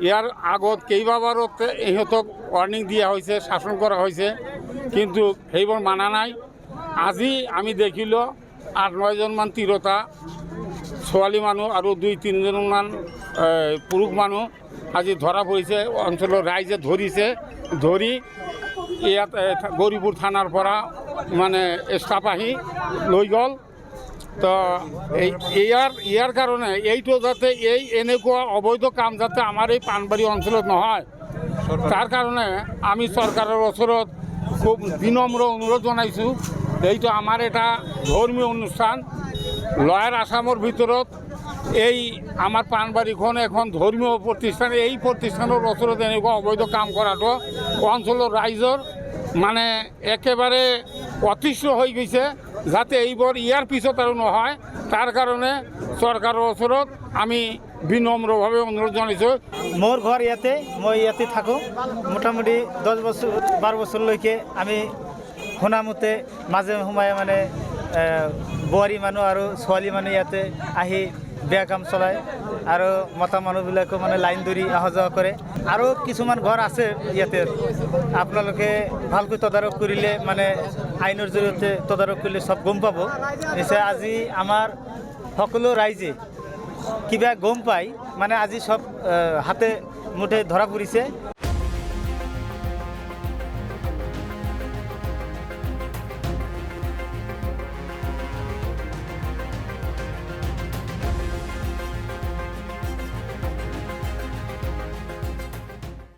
ইয়াৰ আগত কেইবাবাৰত ইহঁতক ৱাৰ্ণিং দিয়া হৈছে, শাসন কৰা হৈছে, কিন্তু সেইবোৰ মানা নাই। আজি আমি দেখিলোঁ 8-9জনমান তিৰোতা ছোৱালী মানুহ আৰু 2-3জনমান পুৰুষ মানুহ আজি ধৰা পৰিছে। অঞ্চলৰ ৰাইজে ধৰি ইয়াত গৌৰীপুৰ থানাৰ পৰা মানে ষ্টাফ আহি লৈ গ'ল। তো ইয়াৰ কাৰণে এইটো যাতে এনেকুৱা অবৈধ কাম যাতে আমাৰ এই পাণবাৰী অঞ্চলত নহয়, তাৰ কাৰণে আমি চৰকাৰৰ ওচৰত খুব বিনম্ৰ অনুৰোধ জনাইছোঁ। এইটো আমাৰ এটা ধৰ্মীয় অনুষ্ঠান। লয়াৰ আসামৰ ভিতৰত এই আমাৰ পাণবাৰীখন এখন ধৰ্মীয় প্ৰতিষ্ঠান। এই প্ৰতিষ্ঠানৰ ওচৰত এনেকুৱা অবৈধ কাম কৰাটো অঞ্চলৰ ৰাইজৰ মানে একেবাৰে অতিষ্ঠ হৈ গৈছে। যাতে এইবোৰ ইয়াৰ পিছত আৰু নহয়, তাৰ কাৰণে চৰকাৰৰ ওচৰত আমি বিনম্ৰভাৱে অনুৰোধ জনাইছোঁ। মোৰ ঘৰ ইয়াতে, মই ইয়াতে থাকোঁ। মোটামুটি 10-12 বছৰলৈকে আমি শুনামতে মাজে সময়ে মানে বোৱাৰী মানুহ আৰু ছোৱালী মানুহ ইয়াতে আহি বেয়া কাম চলায় আৰু মতা মানুহবিলাকো মানে লাইন ধৰি অহা যোৱা কৰে। আৰু কিছুমান ঘৰ আছে ইয়াতে, আপোনালোকে ভালকৈ তদাৰক কৰিলে মানে আইনৰ জৰিয়তে তদাৰক কৰিলে চব গম পাব। নিশ্চয় আজি আমাৰ সকলো ৰাইজে কিবা গম পায় মানে আজি চব হাতে মুঠে ধৰা পৰিছে।